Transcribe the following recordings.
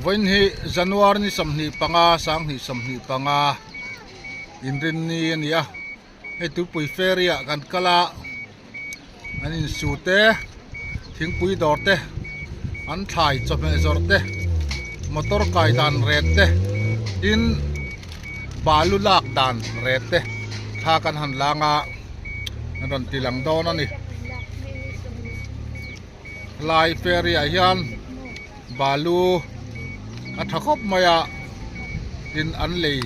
วันนี้จันวาร์นี่สำนีปังอาสังนี่สำนีปังอาอินรินนี่นี่อ่ะให้ตุปุยเฟรีอ่ะกันกะละอันนี้สูเตะทิ้งปุยดอร์เตะอันถ่ายจบเป็นจอร์เตะมอเตอร์ไกดันเรตเตะอินบาลุลักดันเรตเตะถ้ากันหันลางอ่ะนั่นตีหลังโดนนี่ลายเฟรีอ่ะยันบาลูอัฐคบมายาอินอันเลย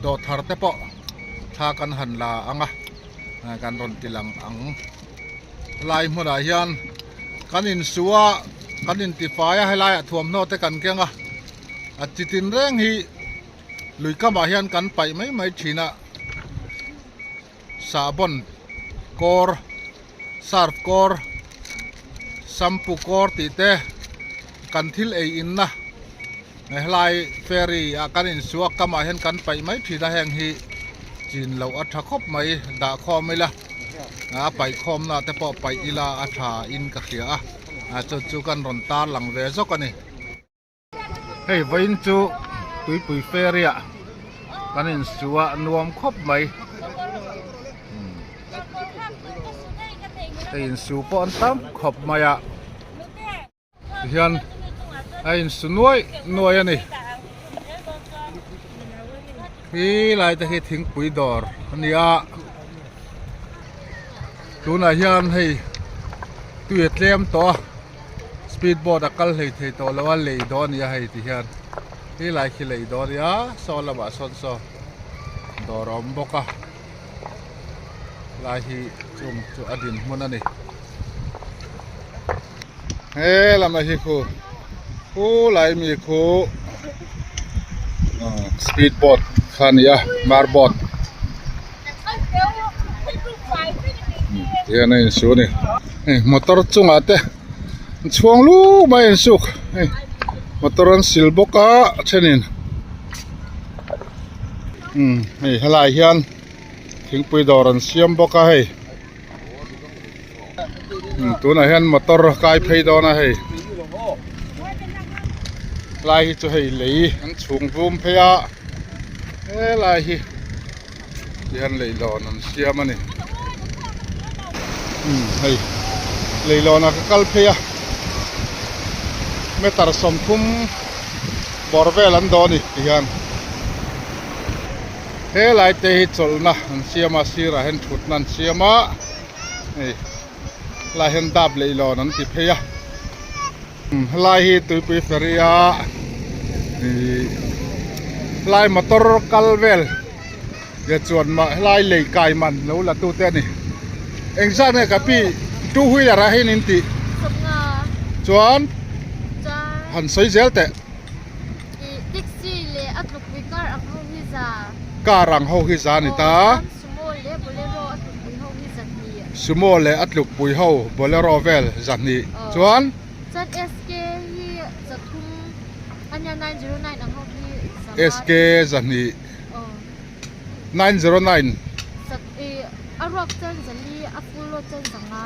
โดดทาร์เตปะถ้ากันหันลาอังอ่ะกันรอนติลังอังลายมุดายันกันอินสัวกันอินติฟ้าให้ลายถ่วมโนเตกันเกียงอ่ะจิตินเร่งฮีลุยกับมายันกันไปไม่ชีนะซาบอนกอร์ซาร์ฟกอร์ซัมปูกอร์ติเตกันทิลเออินนะลายเฟรีอาการอินสัวกมาเห็นกันไปไม่ผิดแห่งฮีจีนเราอัฐคบไม่ด่าคอไม่ละไปคอมนะแต่พอไปอีลาอัฐาอินกับเขียจู่กันรอนตาหลังเวซกันนี่เฮ้ยวันจู่ปุยเฟรีอาการอินสัวนวมคบไม่อินสัวปอนตั้มคบไม่อะเฮียนอินสุนวยอันนี้ที่ลายตะเคียนทิ้งปุ๋ยดอร์อันนี้อ่ะตัวไหนยันให้ตัวเลี้ยมตัวสปีดบอร์ดกัลให้ที่ตัวแล้วว่าเลยดอนยังให้ที่ยันที่ลายขี้เลยดอนยาโซลาบะโซดอรอมบกะลายที่จุอดินมันนั่นนี่เฮ้ลำมาฮิคูลายมีคูสปีดบอร์ดขันยามาร์บอร์ดยังไงสูนี่มอเตอร์จุงอาเตช่วงลูกไม่สุกมอเตอร์สิลบกะเช่นนี้ให้ลายเฮียนทิ้งปุยดอรันเสียมบกะให้ตัวไหนเห็นมอเตอร์กายเพย์ดอนะให้ลายจะให้เลยอันช่วงรูมเพย์ลายเฮียนเลยดอนันเสียมันนี่ให้เลยดอนักกัลเพย์ไม่ตัดสมคุมบอร์เวลันดอนี่เฮียนเฮ้ลายเตะจลนะอันเสียมาสีระเห็นชุดนั้นเสียมาลายเห็นดับเลยดอนันติเพย์ลายตุยปุยเฟรียลายมอเตอร์กัลเวลเดี๋ยวจวนมาลายเลยกายมันแล้วละตู้เต้นนี่เอ็งซ่าเนี่ยกับพี่ตู้หุยอะไรให้นินติจวนหันใส่เจลเตะดิกซี่เล่อัตลุกวิการอักฮฮิซาการังเฮาฮิซานี่ตาสุโมเล่อัตลุกปุยเฮาโบเลโรเวลจันนี่จวนจันเอสเคฮีจะทุ่มอันยา909อักฮฮิเอสเคจันนี่909สักอารอบจันจันนี่อัฟโลจันสังอา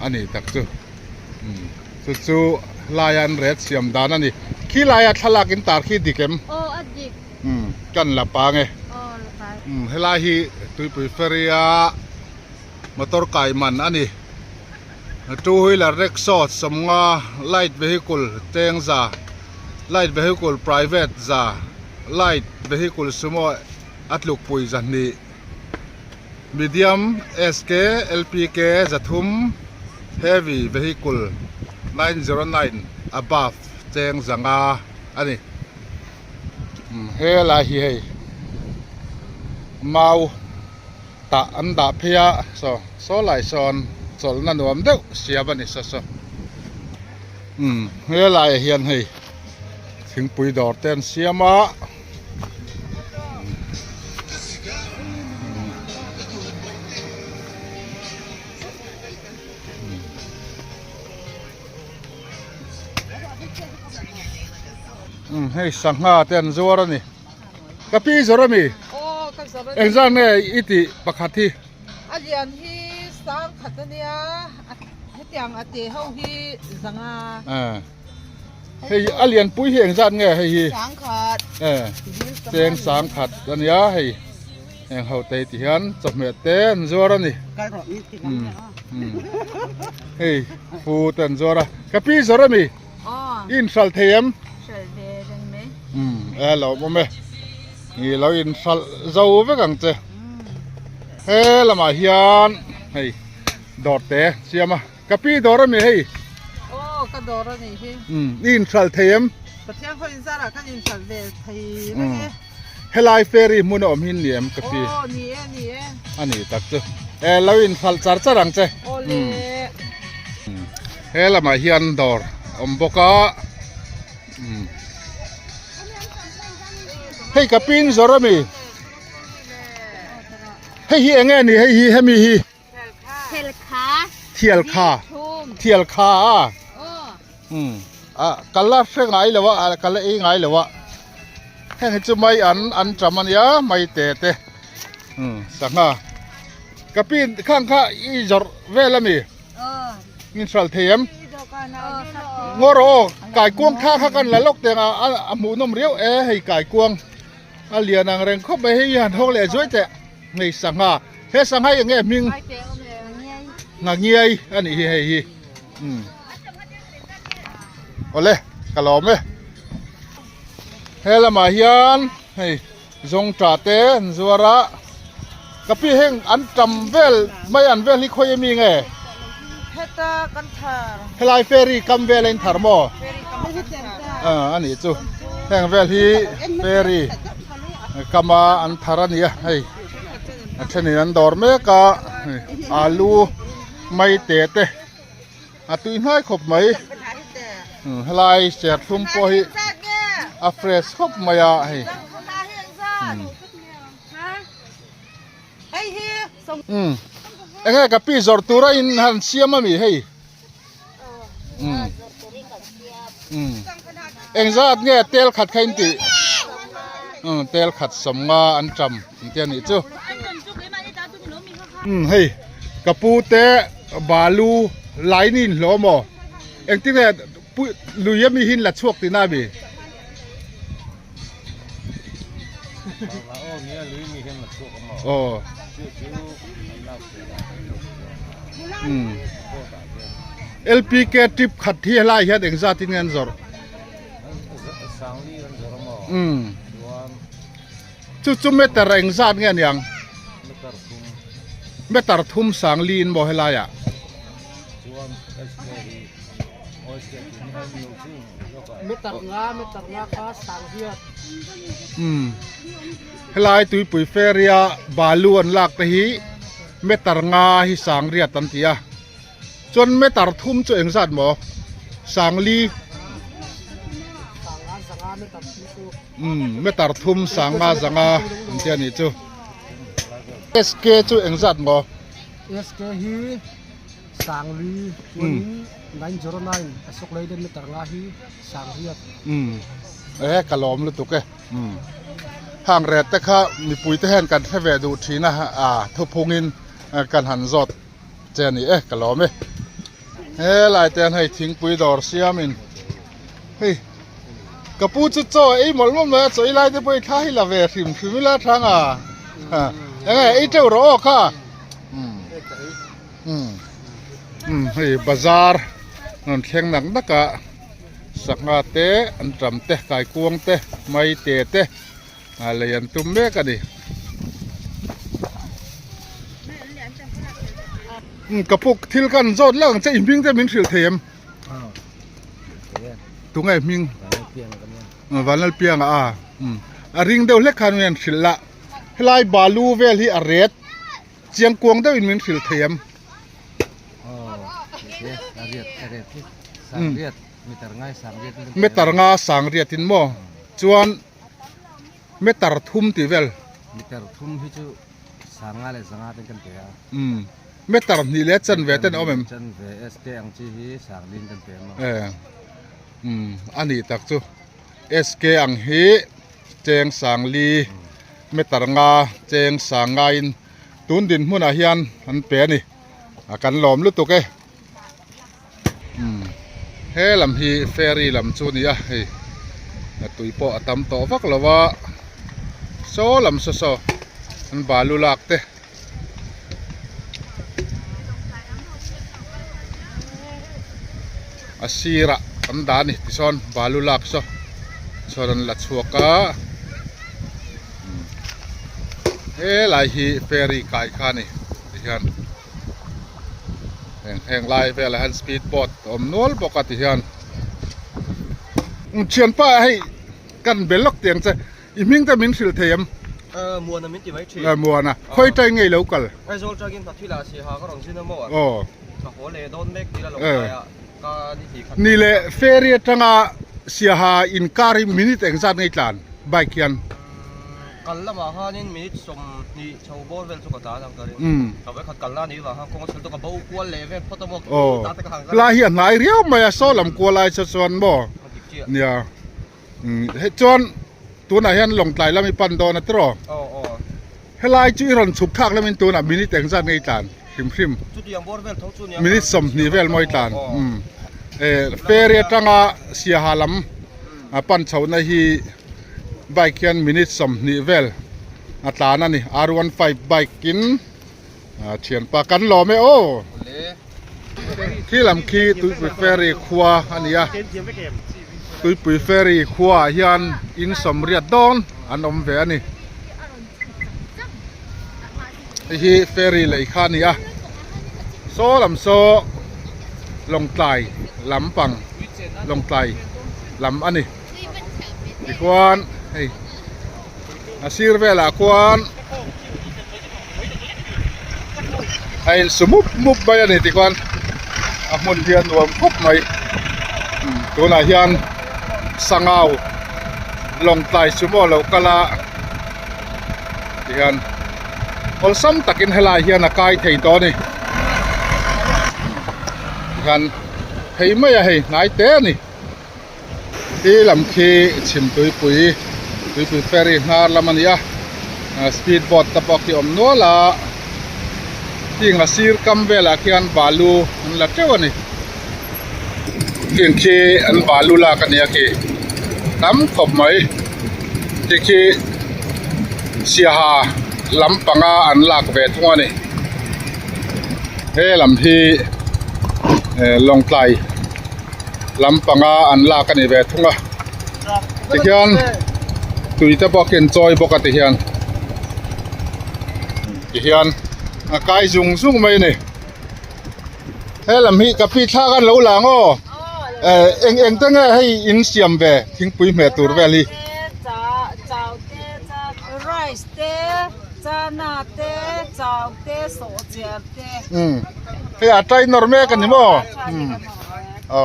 อันนี้ตักจู่ลายันเรดเสียมดานันนี่ขี้ลายทลากินตาขี้ดิเข็มอดิกกันละปางไงละปางเฮลาฮีตุยปุยเฟรียมอเตอร์ไกมันอันนี้จูฮิลเร็กซอดสมงาไลท์เวฮิคูลเตงซาไลท์เวฮิคูลไพรเวทซาไลท์เวฮิคูลสมออัตลุกปุยจันนี่มีเดียมเอสเคเอลพีเคจัตุมเฮฟวี่เวฮิคูล909 above เจงจังอาอันนี้เฮลาฮีเฮมาตาอันดาเพียโซไลซอนโซลนันวมเดวเสียบันนี่ซะเฮลาเฮียนเฮถึงปุยดอร์เต้นเสียมาให้สังหาเต้นจวรนี่กับพี่จวรมีเอ็งจังเนี่ยอิติปะขัดที่อันยันที่สังขัดเนี่ยให้เตียงอาเจเฮาที่สังอา ไอ้ เฮ้ยอเลียนปุ้ยเฮียงจัดไงเฮ้ย sáng khát เจียงสางขัดอันนี้เฮ้ยแห่งเฮาเตยที่หันจับเม็ดเต้นจัวระนี่ cái rồi ít thì เฮ้ยฟูเต้นจัวระกะปีจัวระมี อินสัลเทียมเราบ่แม่นี่เราอินสัลเจ้าไปกังเจเฮ้ละมาเฮียนเฮ้ยดอดเตะเสียมากะปีดอระมีเฮ้ย ô cái đồ đó này chứ อินสัลเทียม bật theo khơi ra là các nhìn sản về thì เฮลายเฟรีมุนอมหินเหลี่ยมกะปี ô nhẹ อันนี้ตักเจเราอินสัลจาร์จารังเจ ô lê เฮ้ละมาเฮียนดอร์อมบกะเฮ้ยกะปีนจอระมีเฮ้ยเฮียงไงนี่เฮ้ยให้มีฮี เทลคา เทียลคา ทุ่ม เทียลคาโอ้ กัลลาเรื่องไงเลยวะกัลลาเองไงเลยวะแห่งจะไม่อันจำมันยะไม่เตะสังหากะปีนข้างข้าอีจอร์เวลมีมินสัลเทียมงอโรไก่กวงท่าข้ากันละลกเตียงหมูนมเรียวให้ไก่กวงเลียนางเร่งเข้าไปให้ยันท้องเลยช่วยเตะในสังหาเฮ้สังหาอย่างเงี้ยมิงงาเงียอันนี้เฮ้โอเล่กะหล่อมเฮ้ละมาเฮียนเฮ้จงจ่าเต้นจัวระกะพี่เฮงอันจำเวลไม่อันเวลที่คอยมีไง hết con thờ เฮลายเฟรีกัมเวลอินทาร์โม อันนี้จูแห่งเวลที่เฟรีกัมมาอันทารานีเฮ้เช่นนี้อันดอร์เมกะอาลูไม่เตะตุยน้อยขบไหมเฮลายเสียดทุ่มปอยอัฟเรสขบมายาเฮ้ hey here เอ็งกับพี่จอร์ตูราอินฮันเซียมามีเฮ้เอ็งจะเนี่ยเตลขัดใครตีเตลขัดสมงาอันจำเตียนี่จูเฮ้ยกระปูเตะบาลูไลนินหล่อมอเอ็งที่เนี่ยลุยมีหินละชวกตีน่าบีโอ้LPK ทริปขัดที่ไล่เฮ็ดเองซาตินเงินจอร์จุเมตร์เองซาติเงินยังเมตร์ทุ่มสังลีนบ่ให้ไล่อะเมตรงาก็สังเวียดให้ไล่ตุยปุ๋ยเฟรียบาลูนลากตะฮีเมตรงาฮิสังเรียตันตียจนเมตร์ทุ่มจุเองซาดหมอสังลีเมตร์ทุ่มสังาสังาเดียนี่จู SK จุเองซาดหมอ SK ฮีสังลี909 asok leiden mit tarngahi sang hiat กะหลอมลุตุกห่างแรดแต่ข้ามีปุ๋ยตะแหนกันแค่แวดูทีนะทุบพงินกันหันจอดเจนี่กะหลอมหลายแต่ให้ทิ้งปุ๋ยดอร์เซียมินเฮ้ยกระปูจุดจ่อหมดมันมาจ่อยลายจะไปท้ายละเวริมคือเวลาทางยังไงเจ้ารอค่ะเฮ้ยบาซาร์นั่นแข่งหนังนักสักงาเตะอันจำเตะไก่กวงเตะไม่เตะเตะอะไรยันตุ้มเมกันดิกระปุกทิลกันจอดแล้วจะอิ่มมิ่งจะมินสิลเทียมตุงไงมิ่งวันนั้นเปียงริงเดียวเล็กขันเวียนสิละลายบาลูเวลที่อเรศเจียงกวงได้อินมินสิลเทียมเมตร์งาสังเรียตินโมจวนเมตร์ทุ่มตีเวลเมตร์ทุ่มที่จูสังาเลยสังาเป็นกันเปียเมตร์นี่เลจันเวตันเอาเมมจันเวSK อังจีฮีสังลินกันเปียอันนี้ตักจู SK อังฮีเจงสังลีเมตร์งาเจงสังาอินตุนดินมุนาฮิยันอันเปียนี่กันหลอมลุตุก เฮ้ลำฮีเฟรีลำจูนี่เฮ้ตุยปอตำต่อฟักละว่าโซลำโซอันบาลูลักเตอาชีระอันดานี่ที่ซอนบาลูลักโซอันลัดชัวกะเฮ้ลายฮีเฟรีไก่ขานี่ที่ฮันแห่งลายเวลาฮันสปีดบอทอมนวลปกติฮันเชียนป้าให้กันเบลล็อกเตียงจะอีมิงแต่มินสิลเทียมmùa là mình chỉ mấy chuyện มัวนะค่อยใจไงแล้วกัน ai rồi cho kim thật thi là chỉ hà có đồng xin nó mua โอ้ à hồ lệ đôn mét đi là lồng lại àก็นี่สิครับ นี่แหละเฟรีจังอ่ะเสียหาอินการิมินิตเองสัตว์ในจานใบเขียนกันละมาฮะนี่มีสมนี่ชาวบ้านเวลสุขตาทำกันเอาไว้ขัดกันละนี่ว่าฮะคงจะต้องกับบ้ากวนเลยเว้ยเพราะต้องบอก โอ้ ตาตะขังกัน ลาเหียนไหนเรียวมาโซ่ลำกัวลายส่วนบ่เนี่ยเฮ้จวนตัวไหนเห็นหลงไหลแล้วมีปันโดนนะตรอ อ๋อ ให้ลายจุยรอนสุกทักแล้วมีตัวน่ะมินิตเองสัตว์ในจานพิมพ์ จุดยังบ้านเวลทั้งจุดเนี่ย มินิสมนิเวลมอยจานเฟรีจังอ่ะเสียหาลำปันเฉาในฮีใบเขียนมินิสมนิเวลอัตรานั่นนี่ R15 ใบกินเฉียนปากันหล่อไหมโอ้ที่ลำคีตุยปุยเฟรีครัวอันนี้ตุยปุยเฟรีครัวยันอินสมเรียดดอนอันอมเวนี่ฮีเฟรีเลยข้านี่โซลำโซลงไตลำปังลงไตลำอันนี้อีกวันเฮ้ยอาศิรเวลาควันไอ้สมุบมุบไปอันนี้ที่ควันอามุนเทียนรวมครบไหมตัวไหนเฮียนสังเอาลงไตสมุบเรากะละเฮียนอลซัมตักินเฮลาเฮียนอากายเทียนตัวนี้เฮียนเฮ้ยไม่เฮ้ยนายเต้นี่ที่ลำคีชิมตุยปุยเฟรีนาลามันยาสปีดบอทตะปอกที่อมนัวละที่งาซีร์คัมเวลาเขียนบาลูอันละเจ้านี่ที่คีอันบาลูลากันเนี่ยคีตั้มขบไหมที่คีเสียหาลำปังอันลากเวทวนี่เฮ้ลำที่ลงไกลลำปังอันลากันนี่เวทวที่เขียนตุยตะบอกเห็นจอยปกติเฮียนที่เฮียนอากายซุ่งไหมนี่เฮ้ลำฮีกับพี่ท่ากันเหลาหลังอ๋อเอ็งตั้งให้อินเสียมเวทิ้งปุยเมตุรเวลีจ้าเต้จ้าไรซ์เต้จ้านาเต้จ้าเต้โซเจียเต้เฮ้ยใจนอร์เมกันนี่มั้งอ๋อ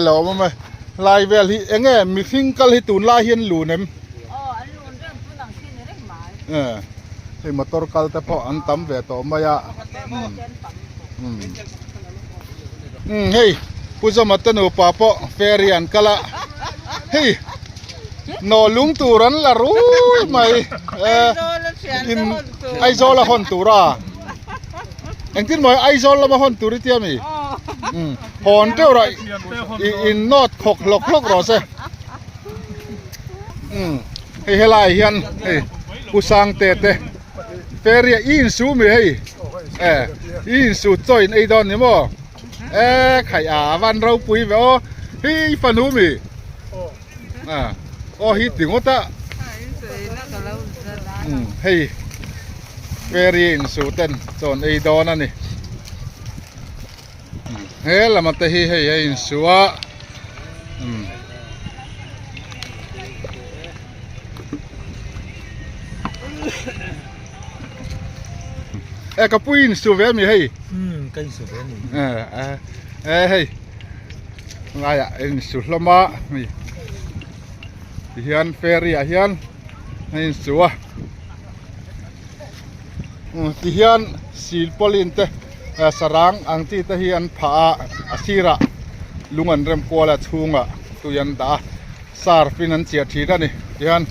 เราไม่ลายเวลีเอ็งมีฟิงกัลฮิตุนลายเฮียนลูเนมอันนู้นเรื่องผู้หนังที่นี่ได้ไหมเฮ้ยมอเตอร์กัลแต่พออันตั้มเวทอมายะเฮ้ยผู้สมัติหนูป้าปอเฟรีอันกัลเฮ้ยนอลุงตูรันละรู้ไหมอินไอโซละฮอนตูราเอ็งที่หมายไอโซละมาฮอนตูริเตียมีฮอนเท่าไรอินนอตหกหลอกรอเซ่เฮ้ยเฮลายเฮียนเฮ้ยผู้สร้างเตะเฟรีอินซูมีเฮ้ยอินซูจอยไอดอนนี่มั้งไข่วันเราปุยแบบเฮ้ยฟันหูมีโอ้ฮิตถึงว่าตะเฮ้ยเฟรีอินซูเต้นจอนไอดอนนั่นนี่เฮ้ยละมันเตะเฮ้ยอินซูอ่ะกับปุยอินซูเวมีเฮ้ยกันสุดเลยนี่เฮ้ยไงอินซูละมามีเฮียนเฟรีเฮียนอินซูอ่ะที่เฮียนซีลปอลินเตสรางอังที่ที่เฮียนผาอาศิระลุงอันเริ่มกลัวละทุ่งอ่ะตุยันตาสาร์ฟินันเซียทีนั่นนี่เฮียน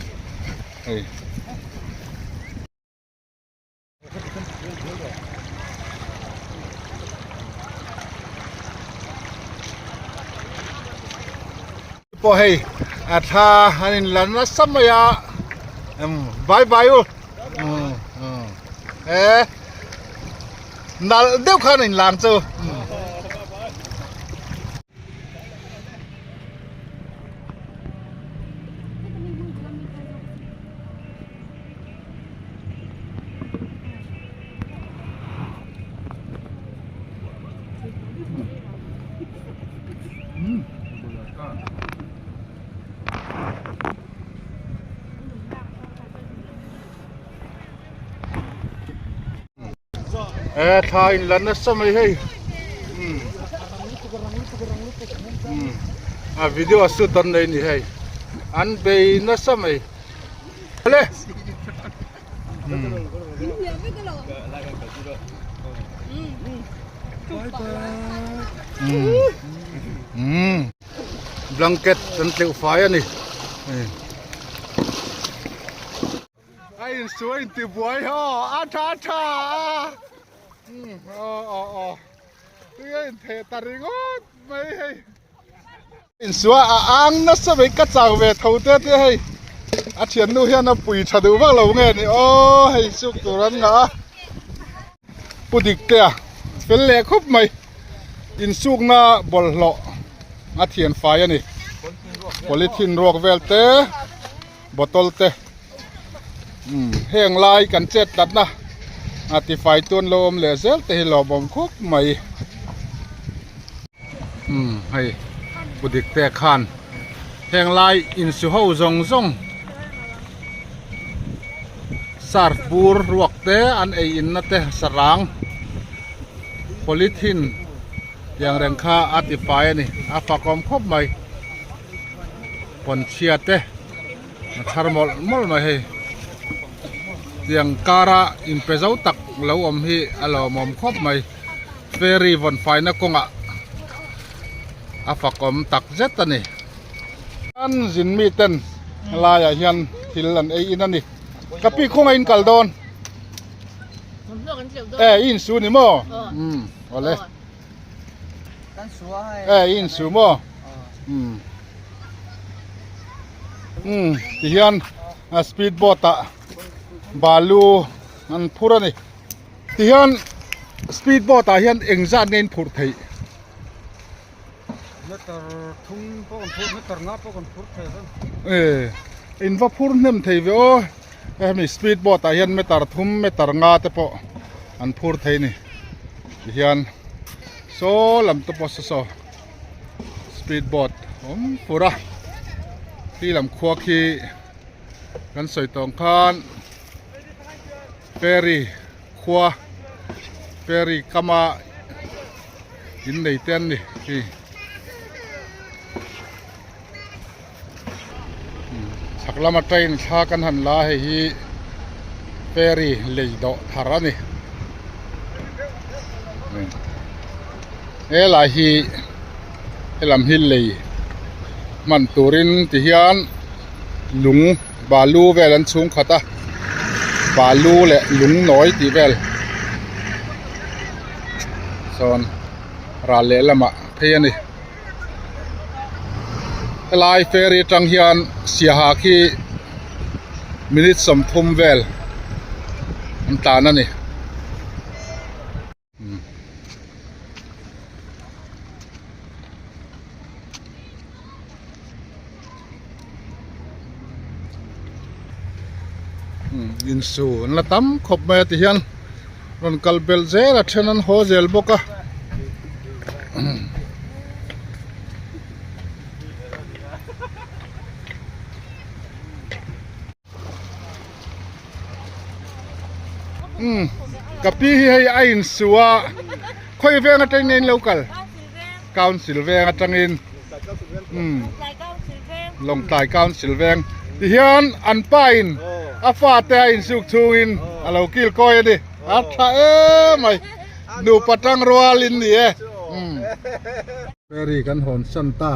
po hey atha hanin lan na samaya bye bye u nal deu khan in lang chu thay lần nó sao mày hay video shoot tận đây nè hay ăn bê nó sao mày lên blanket dan tleu fire ni ai suai ti buai ho atha cái thể tari ngot mấy hay in suai ang na sa mấy cái chào về thâu tết thế hay thiền nu hiền nó bùi chả đủ vác lâu nghe này hay sụp tụi nó ngã bút địch tè phết lẹ khúc mày in sụp na bol lọ thiền phai này polythene ruột vel tê bottle tê heng lai cần chết đặt na thì phải tuôn lôm lệ rớt thì lò bom khúc mày hay bút địch tè khan heng lai in su hậu rong rong sarpur ruột tê an ei in na tê sarang polythene yang reng kha atify ni afakom khop mai pon chia te thermol mol mai he yang kara in pezau tak lo om hi alo mom khop mai ferry von fai na konga afakom tak zet ani an jin mi ten la ya hian thil an ei in ani kapi khong in kaldon in su ni mo ole in su mo thì hian speedboat ta balu an phura ni thì hian speedboat ta hian engzat nen phur thei meter thung po kon phur meter nga po kon phur thei in va phur nem thei ve o mi speedboat ta hian meter thum meter nga te po an phur thei ni thì hian so lam to po so speedboat phuraที่ลำครัวคีกันสอยตองคานเฟรีครัวเฟรีกามาหินในเต้นนี่ที่สักละมาใจนชากันหันลาให้ฮีเฟรีเลยดอกทารานี่ลาฮีลำหินเลยมันตูรินที่ฮิอันลุงบาลูเวลันสูงขัดะบาลูและลุงน้อยที่เวลส่วนราเลละมะเพียนี่ลายเฟรีจังฮิอันเสียหาคีมินิตสมทุมเวลอันตานั่นนี่อินสูนละตั้มขบมาติฮันรอนกัลเบลเซละเชนันโฮเซลบกะกับพี่ให้ไอ้อินสัวค่อยเวงจังเงินโลกัลกาวน์สิลเวงจังเงินลงตายกาวน์สิลเวงติฮันอันป้ายน์อาฟาเตอินสุกทูอินอาเรากิลก้อยดิอัฐะไม่ดูปัตังรัวลินนี่เฟรีกันหอนซันตา